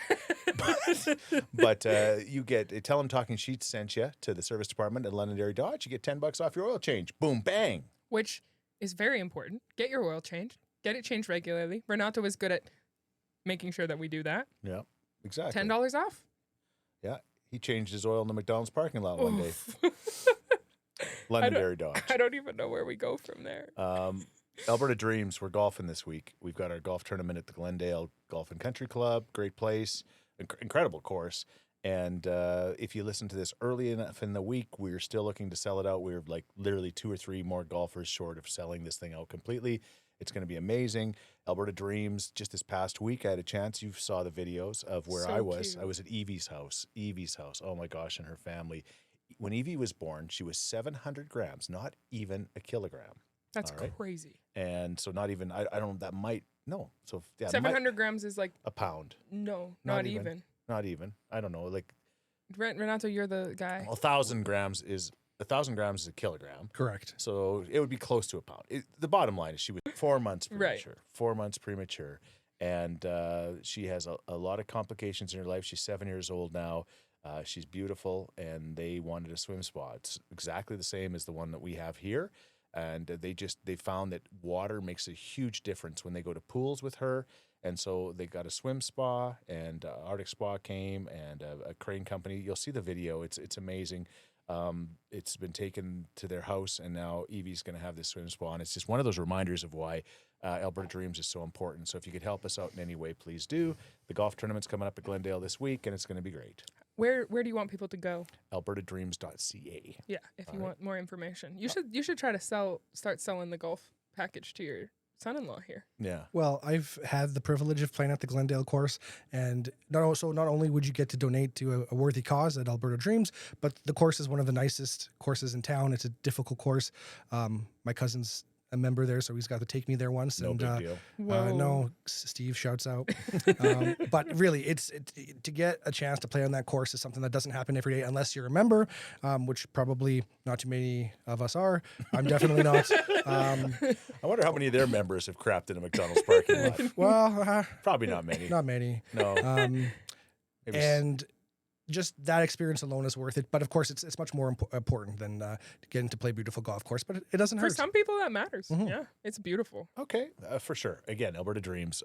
but you tell them Talking Scheetz sent you to the service department at Londonderry Dodge. You get $10 off your oil change. Boom, bang. Which is very important. Get your oil changed. Get it changed regularly. Renato is good at making sure that we do that. Yeah, exactly. $10 off. Yeah, he changed his oil in the McDonald's parking lot one day. Londonderry Dodge. I don't even know where we go from there. Alberta Dreams, we're golfing this week. We've got our golf tournament at the Glendale Golf and Country Club. Great place, incredible course. And if you listen to this early enough in the week, we're still looking to sell it out. We're like literally 2 or 3 more golfers short of selling this thing out completely. It's going to be amazing. Alberta Dreams, just this past week, I had a chance. You saw the videos of where So I was. cute. I was at Evie's house. Oh my gosh, and her family. when Evie was born, she was 700 grams, not even a kilogram. That's All right. crazy. And so not even, I don't, that might, no. So yeah, 700 grams is like, a pound. no, not even. Not even. I don't know. Like Renato, you're the guy. 1,000 grams is a kilogram. Correct. So it would be close to a pound. The bottom line is she was 4 months premature. Right. 4 months premature. And she has a lot of complications in her life. She's 7 years old now. She's beautiful, and they wanted a swim spa. It's exactly the same as the one that we have here. And they found that water makes a huge difference when they go to pools with her. And so they got a swim spa, and Arctic Spa came, and a crane company. You'll see the video. It's amazing. It's been taken to their house, and now Evie's going to have this swim spa. And it's just one of those reminders of why Alberta Dreams is so important. So if you could help us out in any way, please do. The golf tournament's coming up at Glendale this week, and it's going to be great. Where do you want people to go? albertadreams.ca. Yeah, if you want more information. You should try to start selling the golf package to your son-in-law here. Yeah. Well, I've had the privilege of playing at the Glendale course, and not only would you get to donate to a worthy cause at Alberta Dreams, but the course is one of the nicest courses in town. It's a difficult course. My cousin's a member there, so he's got to take me there once. No and, big deal. No, Steve shouts out. But really, to get a chance to play on that course is something that doesn't happen every day unless you're a member, which probably not too many of us are. I'm definitely not. I wonder how many of their members have crapped in a McDonald's parking lot. Well, Probably not many. not many. No. Maybe And just that experience alone is worth it. But of course, it's much more important than getting to play beautiful golf course. But it doesn't For hurt. some people, that matters. Yeah, it's beautiful. Okay, for sure. Again, Alberta Dreams.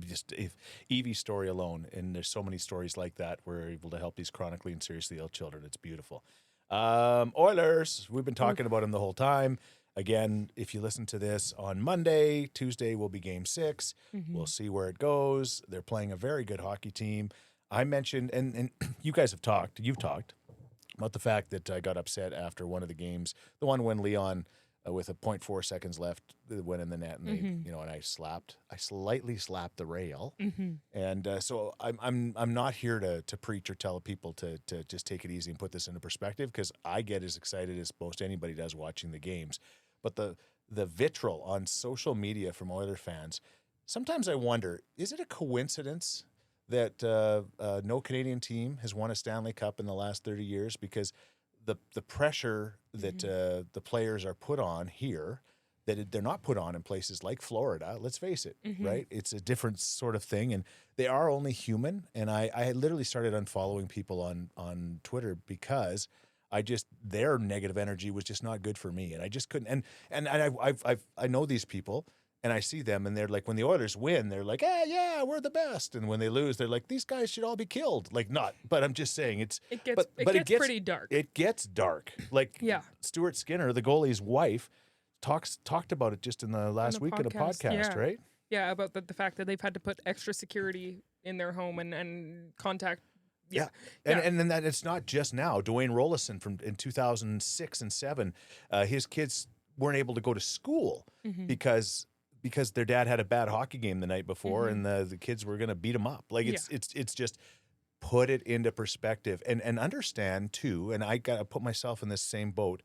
Just if Evie's story alone, and there's so many stories like that, we're able to help these chronically and seriously ill children. It's beautiful. Oilers, we've been talking about them the whole time. Again, if you listen to this on Monday, Tuesday will be Game 6. We'll see where it goes. They're playing a very good hockey team. I mentioned, and you guys have talked, you've talked about the fact that I got upset after one of the games, the one when Leon, with a 0.4 seconds left, went in the net, and they, and I slightly slapped the rail, and so I'm not here to preach or tell people to just take it easy and put this into perspective, because I get as excited as most anybody does watching the games, but the vitriol on social media from Oilers fans, sometimes I wonder, is it a coincidence that no Canadian team has won a Stanley Cup in the last 30 years? Because the pressure that the players are put on here, that they're not put on in places like Florida, let's face it, right? It's a different sort of thing, and they are only human. And I literally started unfollowing people on Twitter because their negative energy was just not good for me, and I just couldn't. And I know these people. And I see them, and they're like, when the Oilers win, they're like, yeah, we're the best. And when they lose, they're like, these guys should all be killed. Like, not, but I'm just saying it gets pretty dark. It gets dark. Like, Stuart Skinner, the goalie's wife, talked about it just in the last week in a podcast, right? Yeah, about the fact that they've had to put extra security in their home and contact. Yeah. And then that it's not just now. Dwayne Rollison in 2006 and 7, his kids weren't able to go to school because their dad had a bad hockey game the night before, and the kids were going to beat him up. Like, it's just put it into perspective and understand too. And I got to put myself in this same boat.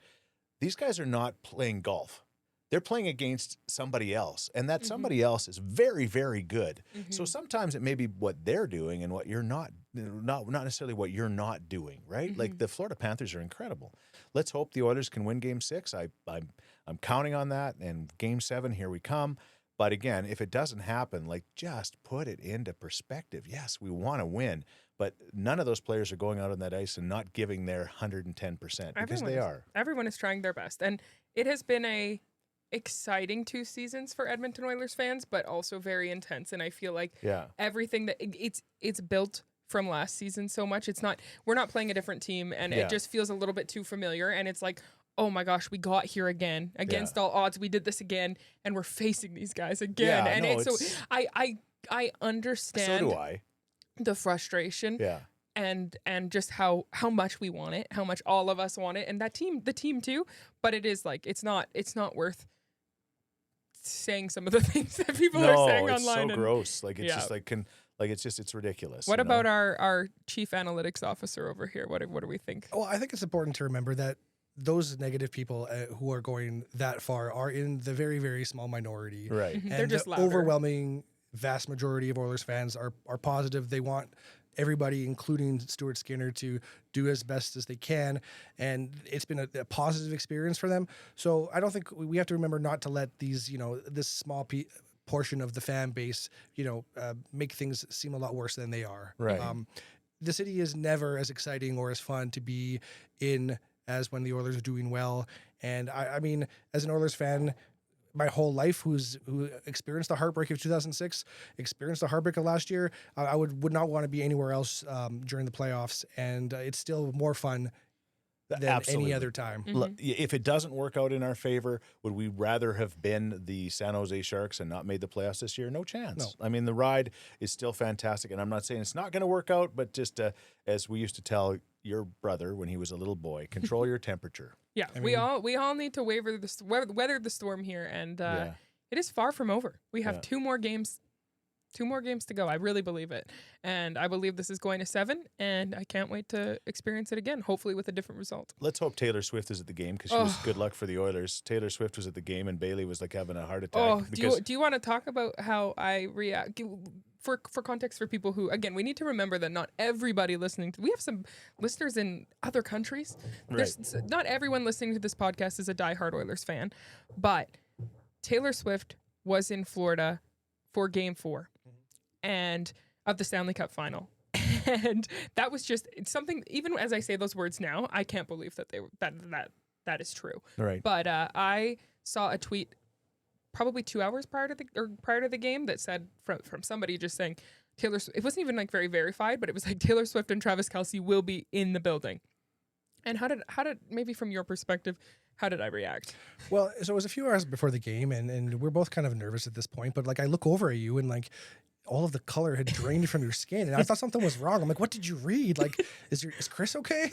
These guys are not playing golf. They're playing against somebody else, and that somebody else is very, very good. So sometimes it may be what they're doing and what you're not necessarily what you're not doing, right? Like, the Florida Panthers are incredible. Let's hope the Oilers can win Game 6. I'm counting on that, and Game 7, here we come. But again, if it doesn't happen, like, just put it into perspective. Yes, we want to win, but none of those players are going out on that ice and not giving their 110%, because they are. Everyone is trying their best, and it has been a exciting 2 seasons for Edmonton Oilers fans, but also very intense. And I feel like everything that it's built from last season so much. We're not playing a different team, and it just feels a little bit too familiar. And it's like, oh my gosh, we got here again against all odds. We did this again, and we're facing these guys again. I understand. So do I. The frustration. Yeah. And just how much we want it, how much all of us want it, and the team too. But it is like, it's not worth saying some of the things that people are saying online. No, it's so gross. Like, it's just like, Like it's ridiculous. What you know? about our chief analytics officer over here? What do we think? Well, I think it's important to remember that those negative people who are going that far are in the very, very small minority. Right. Mhm. And They're just the louder. overwhelming vast majority of Oilers fans are positive. They want everybody, including Stuart Skinner, to do as best as they can. And it's been a positive experience for them. So I don't think we have to remember not to let these, this small portion of the fan base, make things seem a lot worse than they are. Right. The city is never as exciting or as fun to be in as when the Oilers are doing well. And I mean, as an Oilers fan, my whole life, who experienced the heartbreak of 2006, experienced the heartbreak of last year, I would not want to be anywhere else during the playoffs. And it's still more fun than Absolutely. any other time. If it doesn't work out in our favor, would we rather have been the San Jose Sharks and not made the playoffs this year? No chance. No. I mean, the ride is still fantastic, and I'm not saying it's not going to work out, but just as we used to tell your brother when he was a little boy, control your temperature. Yeah, we all need to weather the storm here, and it is far from over. We have 2 more games. 2 more games to go. I really believe it. And I believe this is going to 7, and I can't wait to experience it again, hopefully with a different result. Let's hope Taylor Swift is at the game because she was good luck for the Oilers. Taylor Swift was at the game, and Bailey was like having a heart attack. Oh, do you want to talk about how I react? For context for people who, again, we need to remember that not everybody listening we have some listeners in other countries. Right. Not everyone listening to this podcast is a diehard Oilers fan, but Taylor Swift was in Florida for Game 4 and of the Stanley Cup final. And that was just something, even as I say those words now, I can't believe that that is true. Right. But I saw a tweet probably 2 hours prior to the game that said from somebody just saying Taylor Swift. It wasn't even like very verified, but it was like Taylor Swift and Travis Kelce will be in the building. And how did maybe from your perspective, how did I react? Well, so it was a few hours before the game, and we're both kind of nervous at this point. But like, I look over at you, and like, all of the color had drained from your skin, and I thought something was wrong. I'm like, what did you read? Like, is Chris okay?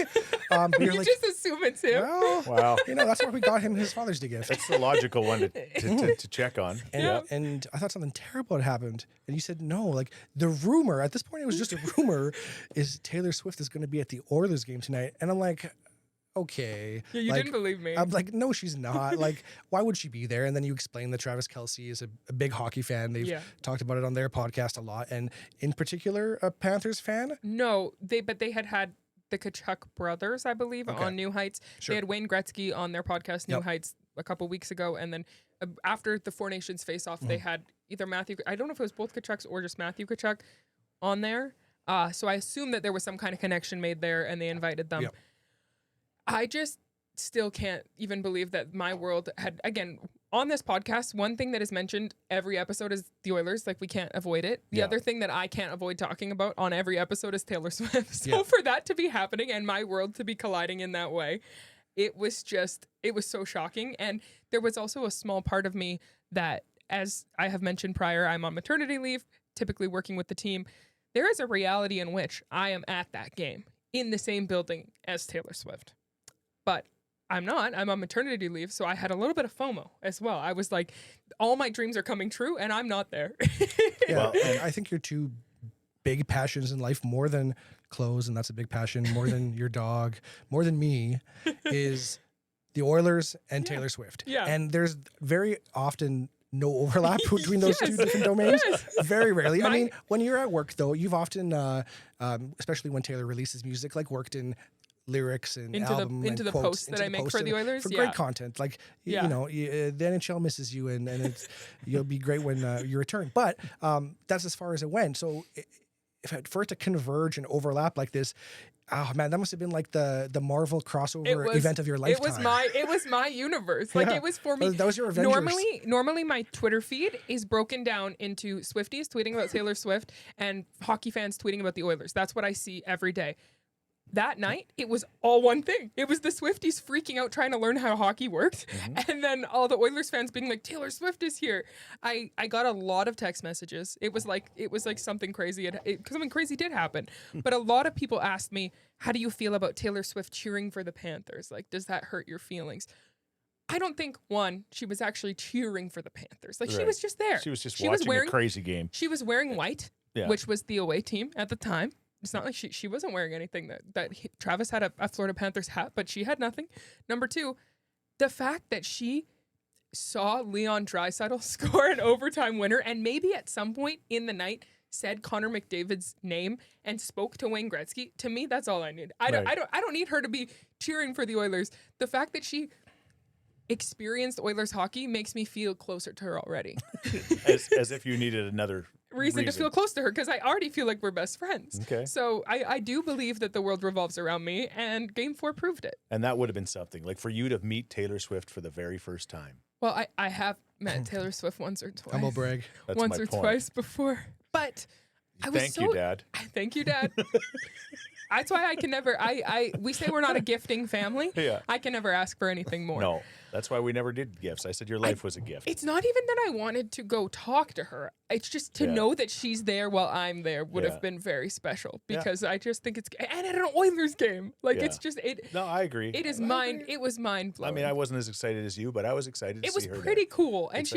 But You you're like, just assume it's him. well, Wow. that's why we got him his Father's Day gift. That's the logical one to check on. And I thought something terrible had happened. And you said, no, like the rumor, at this point, it was just a rumor, is Taylor Swift is going to be at the Oilers game tonight. And I'm like, okay. Yeah, you like, didn't believe me. I'm like, no, she's not. Like, why would she be there? And then you explain that Travis Kelce is a big hockey fan. They've talked about it on their podcast a lot. And in particular, a Panthers fan. No, they had the Kachuk brothers, I believe, on New Heights. Sure. They had Wayne Gretzky on their podcast, New Heights, a couple weeks ago. And then after the Four Nations face-off, they had either Matthew, I don't know if it was both Kachucks or just Matthew Kachuk on there. So I assume that there was some kind of connection made there and they invited them. Yep. I just still can't even believe that my world had, again, on this podcast, one thing that is mentioned every episode is the Oilers. Like, we can't avoid it. The other thing that I can't avoid talking about on every episode is Taylor Swift. So for that to be happening and my world to be colliding in that way, it was so shocking. And there was also a small part of me that, as I have mentioned prior, I'm on maternity leave, typically working with the team. There is a reality in which I am at that game in the same building as Taylor Swift. But I'm not. I'm on maternity leave, so I had a little bit of FOMO as well. I was like, all my dreams are coming true, and I'm not there. And I think your two big passions in life, more than clothes, and that's a big passion, more than your dog, more than me, is the Oilers and Taylor Swift. Yeah. And there's very often no overlap between those two different domains. Very rarely. I mean, when you're at work, though, you've often, especially when Taylor releases music, like worked in lyrics and into the quotes, posts that I make for the Oilers for great content. Like the NHL misses you, and you'll be great when you return. But that's as far as it went. So for it to converge and overlap like this, oh man, that must have been like the Marvel crossover event of your lifetime. It was my universe. Like, it was for me. That was your Avengers. Normally my Twitter feed is broken down into Swifties tweeting about Taylor Swift and hockey fans tweeting about the Oilers. That's what I see every day. That night, it was all one thing. It was the Swifties freaking out trying to learn how hockey worked. And then all the Oilers fans being like, Taylor Swift is here. I got a lot of text messages. It was like something crazy. Because something crazy did happen. But a lot of people asked me, how do you feel about Taylor Swift cheering for the Panthers? Like, does that hurt your feelings? I don't think, one, she was actually cheering for the Panthers. Like, she was just there. She was watching a crazy game. She was wearing white. which was the away team at the time. It's not like she wasn't wearing anything Travis had a Florida Panthers hat, but she had nothing. Number 2, the fact that she saw Leon Draisaitl score an overtime winner and maybe at some point in the night said Connor McDavid's name and spoke to Wayne Gretzky. To me, that's all I need. I don't need her to be cheering for the Oilers. The fact that she experienced Oilers hockey makes me feel closer to her already. as if you needed another reason to feel close to her, because I already feel like we're best friends. Okay. So I do believe that the world revolves around me, and Game 4 proved it. And that would have been something. Like for you to meet Taylor Swift for the very first time. Well, I have met Taylor Swift once or twice. Humble brag. That's once my or point. twice before. But I was Thank you, Dad. Thank you, Dad. That's why I can never, we say we're not a gifting family. Yeah. I can never ask for anything more. No, that's why we never did gifts. I said your life was a gift. It's not even that I wanted to go talk to her. It's just to know that she's there while I'm there would have been very special, because I just think and at an Oilers game. Like it's just, No, I agree. It was mind blowing. I mean, I wasn't as excited as you, but I was excited to see her. It was pretty there. cool. And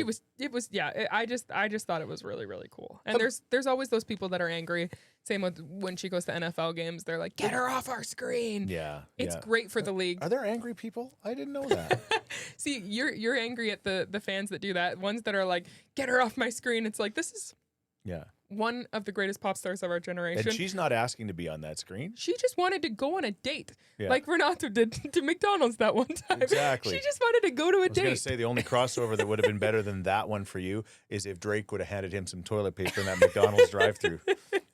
I just thought it was really, really cool. And there's always those people that are angry. Same with when she goes to NFL games, they're like, get her off our screen. Yeah. It's great for the league. Are there angry people? I didn't know that. See, you're angry at the fans that do that. Ones that are like, get her off my screen. It's like, this is one of the greatest pop stars of our generation. And she's not asking to be on that screen. She just wanted to go on a date, like Renato did to McDonald's that one time. Exactly. She just wanted to go to a I was date. going to say the only crossover that would have been better than that one for you is if Drake would have handed him some toilet paper in that McDonald's drive-thru.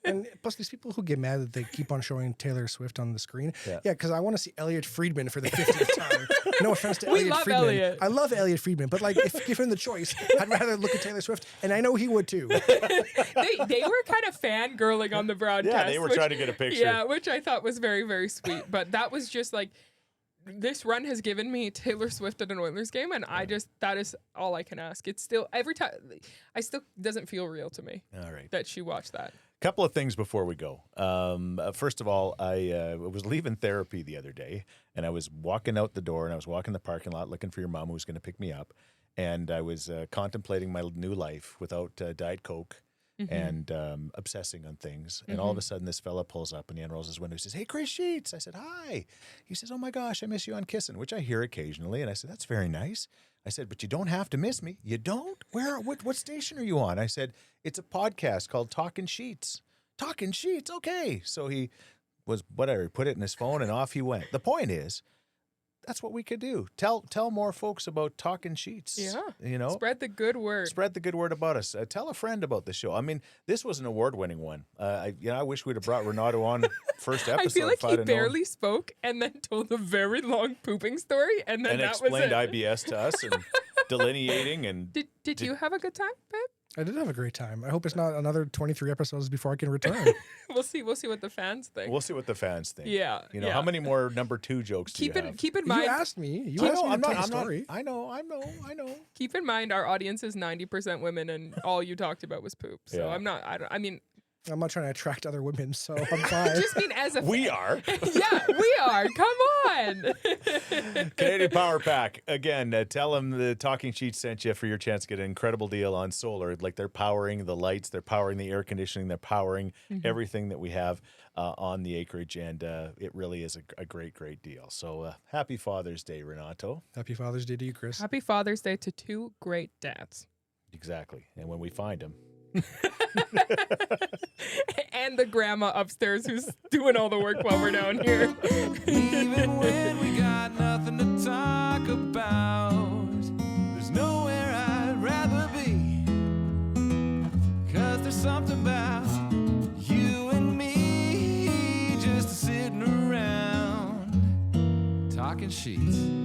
And plus, these people who get mad that they keep on showing Taylor Swift on the screen. Yeah, because I want to see Elliot Friedman for the 50th time. No offense to Elliot Friedman. Elliot. I love Elliot Friedman, but like, if given the choice, I'd rather look at Taylor Swift, and I know he would too. They were kind of fangirling on the broadcast. Yeah, they were trying to get a picture. Yeah, which I thought was very, very sweet. But that was just like, this run has given me Taylor Swift at an Oilers game, and that is all I can ask. It's still, every time, doesn't feel real to me. All right. That she watched that. Couple of things before we go. First of all, I was leaving therapy the other day, and I was walking out the door, and I was walking the parking lot looking for your mom who was going to pick me up, and I was contemplating my new life without Diet Coke and obsessing on things. And all of a sudden, this fella pulls up, and he unrolls his window. He says, "Hey, Chris Scheetz." I said, "Hi." He says, "Oh my gosh, I miss you on Kissin'," which I hear occasionally. And I said, "That's very nice." I said, "But you don't have to miss me." "You don't? What station are you on?" I said, "It's a podcast called Talking Scheetz." "Talking Scheetz, okay." So he was, whatever, put it in his phone and off he went. The point is, that's what we could do. Tell more folks about Talking Scheetz. Yeah. You know? Spread the good word. Spread the good word about us. Tell a friend about the show. I mean, this was an award-winning one. I wish we'd have brought Renato on first episode. I feel like if I'd he have barely known. spoke and then told a very long pooping story, and then that was explained it. IBS to us and delineating and Did you have a good time, babe? I did have a great time. I hope it's not another 23 episodes before I can return. We'll see what the fans think. we'll see what the fans think. Yeah, You know, yeah. how many more number 2 jokes do you have? Keep in You mind. asked me. You I asked know, me I'm to tell not, the story. I know. Keep in mind, our audience is 90% women, and all you talked about was poop. So Yeah. I mean, I'm not trying to attract other women, so I'm fine. just mean as a We are. yeah, we are. Come on. Canadian Power Pack. Again, tell them the Talking Scheetz sent you for your chance to get an incredible deal on solar. Like they're powering the lights, they're powering the air conditioning, they're powering everything that we have on the acreage. And it really is a great, great deal. So happy Father's Day, Renato. Happy Father's Day to you, Chris. Happy Father's Day to 2 great dads. Exactly. And when we find him. And the grandma upstairs who's doing all the work while we're down here. Even when we got nothing to talk about, there's nowhere I'd rather be. 'Cause there's something about you and me just sitting around talking Scheetz.